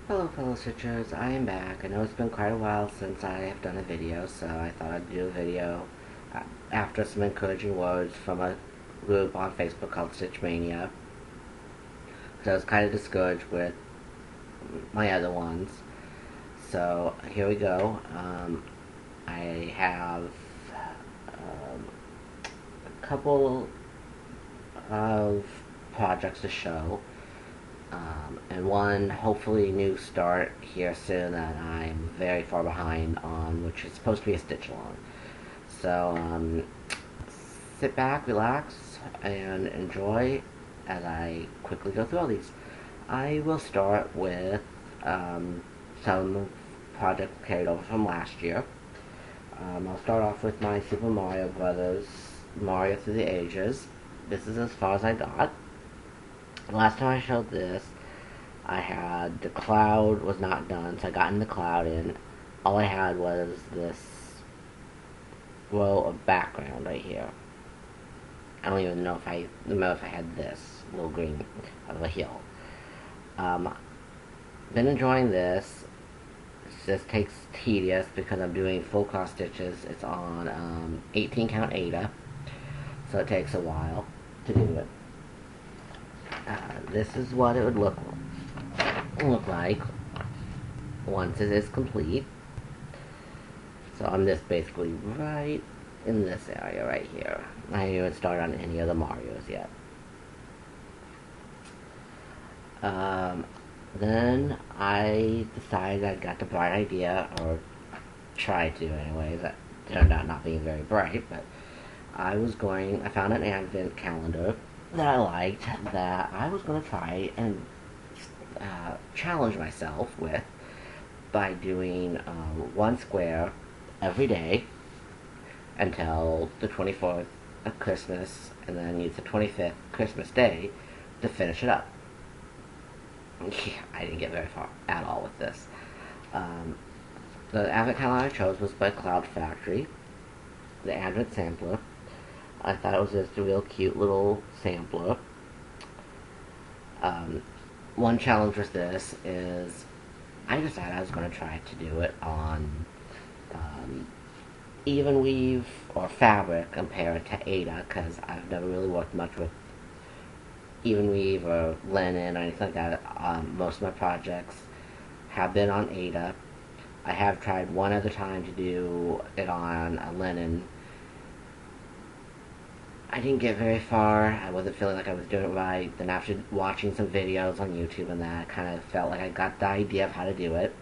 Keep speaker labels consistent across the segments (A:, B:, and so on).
A: Hello fellow stitchers, I am back. I know it's been quite a while since I have done a video, so I thought I'd do a video after some encouraging words from a group on Facebook called Stitch Mania. So I was kind of discouraged with my other ones. So here we go. I have a couple of projects to show. And one hopefully new start here soon that I'm very far behind on, which is supposed to be a stitch along. So sit back, relax, and enjoy as I quickly go through all these. I will start with some projects carried over from last year. I'll start off with my Super Mario Brothers Mario Through the Ages. This is as far as I got. Last time I showed this, I had the cloud was not done, so I got in the cloud in. All I had was this row of background right here. I don't even know if I had this little green of a hill. Been enjoying this. It just takes tedious because I'm doing full cross stitches. It's on 18 count Aida, so it takes a while to do it. This is what it would look like once it is complete. So I'm just basically right in this area right here. I haven't even started on any of the Marios yet. Then I decided I got the bright idea, or tried to anyways. That turned out not being very bright, but I found an advent calendar that I liked, that I was going to try and challenge myself with by doing one square every day until the 24th of Christmas, and then use the 25th Christmas Day to finish it up. I didn't get very far at all with this. The advent calendar I chose was by Cloud Factory, the advent sampler. I thought it was just a real cute little sampler. One challenge with this is I decided I was going to try to do it on even weave or fabric compared to Aida, because I've never really worked much with even weave or linen or anything like that. Most of my projects have been on Aida. I have tried one other time to do it on a linen. I didn't get very far. I wasn't feeling like I was doing it right. Then after watching some videos on YouTube and that, I kind of felt like I got the idea of how to do it.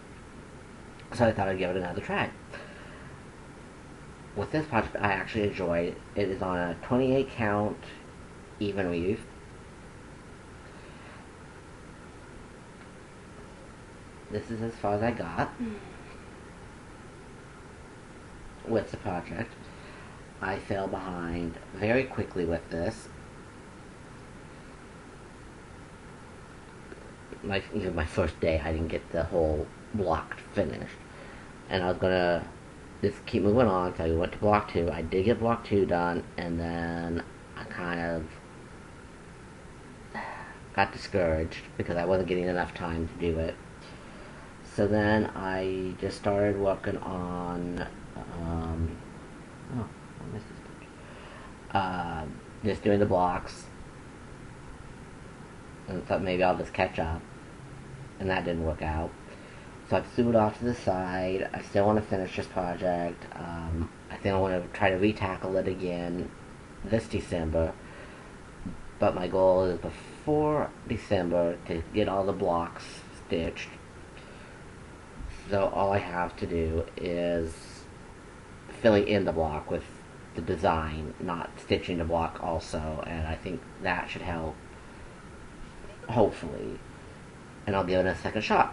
A: So I thought I'd give it another try. With this project, I actually enjoyed it. It is on a 28 count even weave. This is as far as I got with the project. I fell behind very quickly with this. Even my first day, I didn't get the whole block finished. And I was gonna just keep moving on until we went to block 2. I did get block 2 done, and then I kind of got discouraged because I wasn't getting enough time to do it. So then I just started working on just doing the blocks, and thought maybe I'll just catch up, and that didn't work out. So I threw it off to the side. I still want to finish this project. I think I want to try to retackle it again this December, but my goal is before December to get all the blocks stitched. So all I have to do is filling in the block with the design, not stitching the block also, and I think that should help, hopefully, and I'll give it a second shot.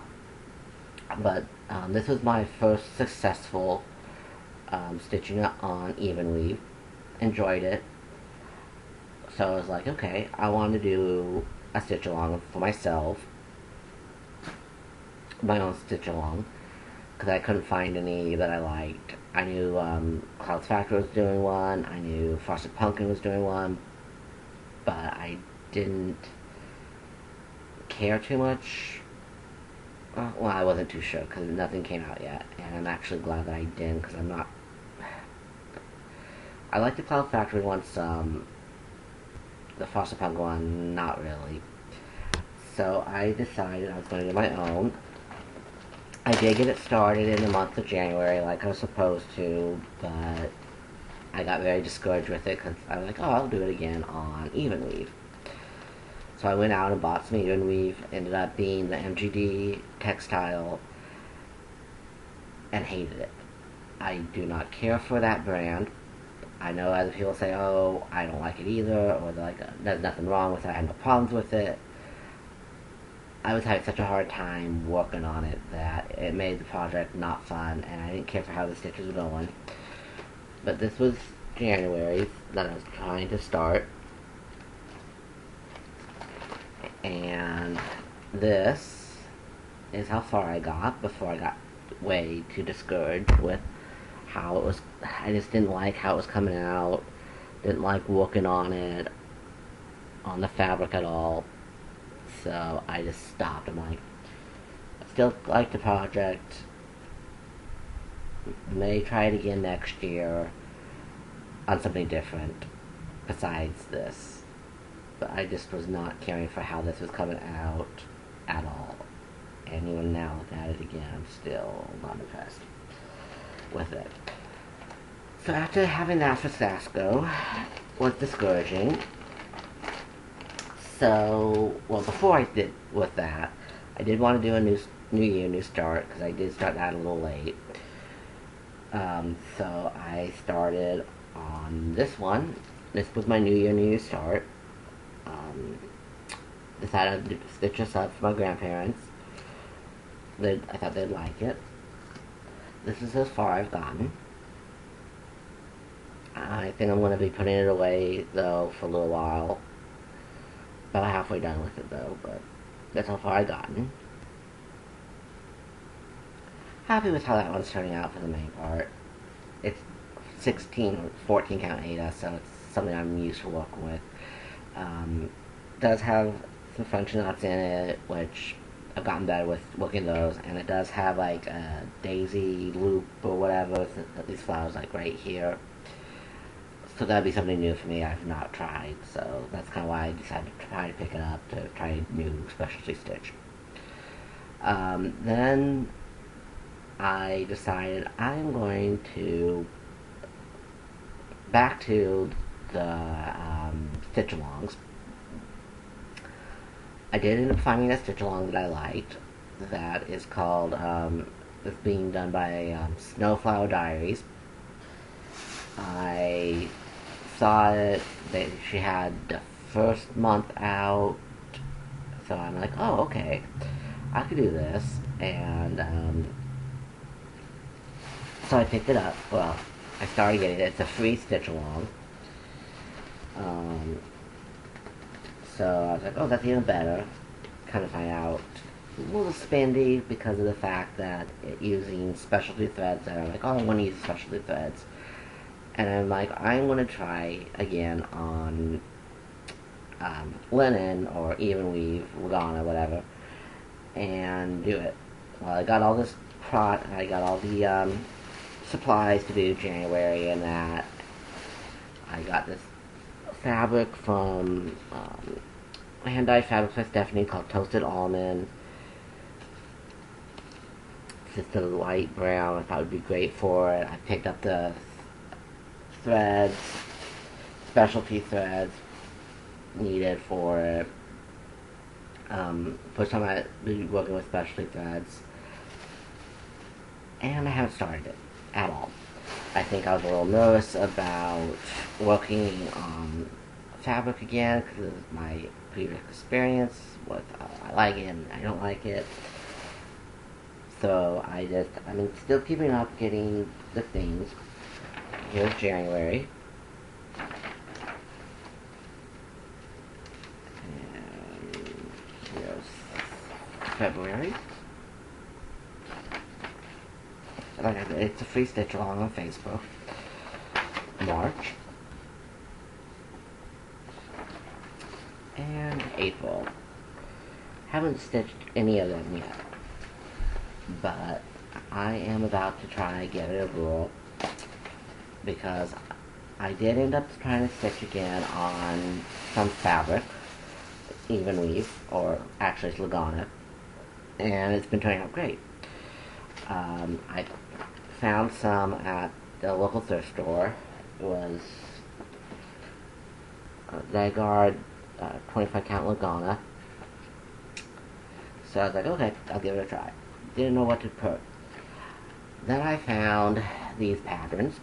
A: But this was my first successful stitching it on even weave. Enjoyed it. So I was like, okay, I want to do a stitch along for myself, my own stitch along, because I couldn't find any that I liked. I knew Cloud Factory was doing one, I knew Frosted Pumpkin was doing one, but I didn't care too much Well, I wasn't too sure because nothing came out yet, and I'm actually glad that I didn't because I'm not. I like the Cloud Factory once. The Frostpunk one, not really. So I decided I was going to do my own. I did get it started in the month of January, like I was supposed to, but I got very discouraged with it because I was like, oh, I'll do it again on Evenweave. So I went out and bought some Evenweave, ended up being the MGD textile, and hated it. I do not care for that brand. I know other people say, oh, I don't like it either, or they're like, there's nothing wrong with it, I have no problems with it. I was having such a hard time working on it that it made the project not fun, and I didn't care for how the stitches were going. But this was January that I was trying to start, and this is how far I got before I got way too discouraged with how it was. I just didn't like how it was coming out, didn't like working on it, on the fabric at all. So I just stopped. I'm like, I still like the project. May try it again next year on something different besides this. But I just was not caring for how this was coming out at all. And even now, looking at it again, I'm still not impressed with it. So after having that for Sasco was discouraging. So, well, before I did with that, I did want to do a new year, new start, because I did start that a little late. So I started on this one. This was my new year, new start. Decided to stitch this up for my grandparents. I thought they'd like it. This is as far I've gotten. I think I'm going to be putting it away, though, for a little while. About halfway done with it, though, but that's how far I've gotten. Happy with how that one's turning out for the main part. It's 16 or 14 count Ada, so it's something I'm used to working with. Does have some French knots in it, which I've gotten better with working those, and it does have like a daisy loop or whatever with these flowers like right here. So that'd be something new for me I've not tried, so that's kind of why I decided to try to pick it up, to try a new specialty stitch. Then I decided I'm going to back to the stitch-alongs. I did end up finding a stitch-along that I liked that is called, it's being done by Snowflower Diaries. I saw it, she had the first month out, so I'm like, oh, okay, I could do this, and so I picked it up. Well, I started getting it. It's a free stitch along. So I was like, oh, that's even better. Kind of find out a little spendy because of the fact that it using specialty threads, and I'm like, oh, I want to use specialty threads. And I'm like, I'm going to try again on linen or Evenweave, Lugana, whatever, and do it. Well, I got all I got all the supplies to do January and that. I got this fabric from hand-dyed fabric by Stephanie called Toasted Almond. It's just a light brown. I thought it would be great for it. I picked up the threads, specialty threads needed for it. First time I've been working with specialty threads, and I haven't started it at all. I think I was a little nervous about working on fabric again because of my previous experience with I like it and I don't like it. So I'm still keeping up getting the things. Here's January. And here's February. It's a free stitch along on Facebook. March. And April. Haven't stitched any of them yet. but I am about to try and give it a whirl because I did end up trying to stitch again on some fabric, even weave, or actually it's Lugana, and it's been turning out great. I found some at the local thrift store. It was Zygarde 25 count Lugana. So I was like, okay, I'll give it a try. Didn't know what to put. Then I found these patterns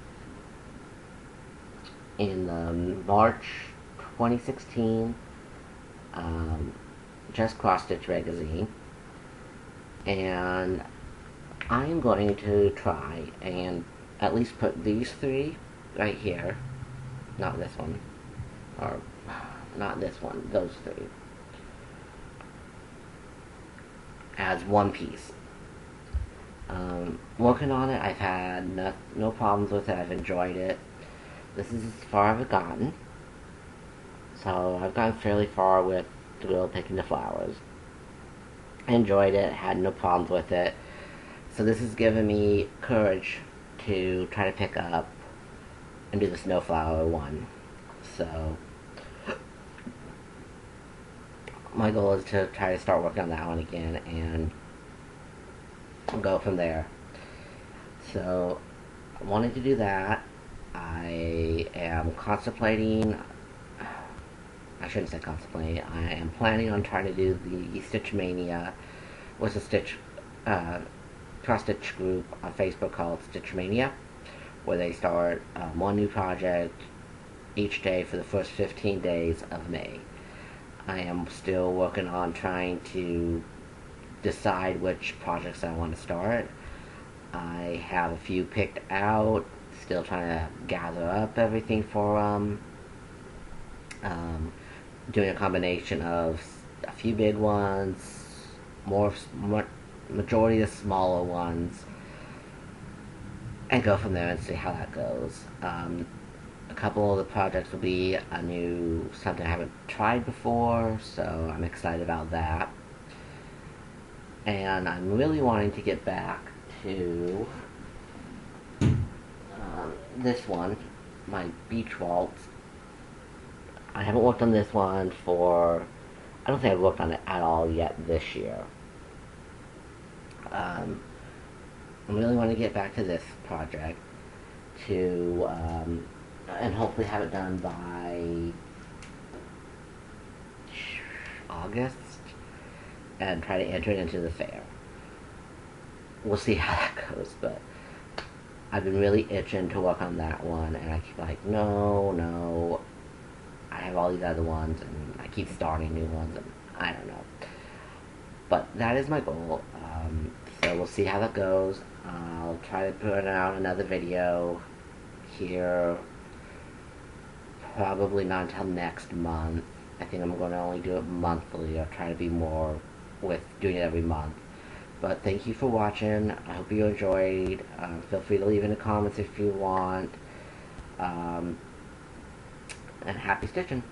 A: in the March 2016 Just Cross Stitch magazine, and I am going to try and at least put these three right here, not this one, or not this one, those three, as one piece. Working on it, I've had no problems with it. I've enjoyed it. This is as far as I've gotten. So I've gotten fairly far with the girl picking the flowers. I enjoyed it, had no problems with it. So this has given me courage to try to pick up and do the snowflower one. So my goal is to try to start working on that one again and go from there. So I wanted to do that. I am contemplating, I shouldn't say contemplating, I am planning on trying to do the Stitch Mania, was a Stitch cross-stitch group on Facebook called Stitch Mania, where they start one new project each day for the first 15 days of May. I am still working on trying to decide which projects I want to start. I have a few picked out, still trying to gather up everything for doing a combination of a few big ones, majority of smaller ones, and go from there and see how that goes. A couple of the projects will be something I haven't tried before, so I'm excited about that. And I'm really wanting to get back to this one, my beach waltz. I haven't worked on this one I don't think I've worked on it at all yet this year. I really want to get back to this project and hopefully have it done by August and try to enter it into the fair. We'll see how that goes, but I've been really itching to work on that one, and I keep like, no, I have all these other ones, and I keep starting new ones, and I don't know. But that is my goal, so we'll see how that goes. I'll try to put out another video here, probably not until next month. I think I'm going to only do it monthly. I'll try to be more with doing it every month. But thank you for watching. I hope you enjoyed. Feel free to leave in the comments if you want. And happy stitching.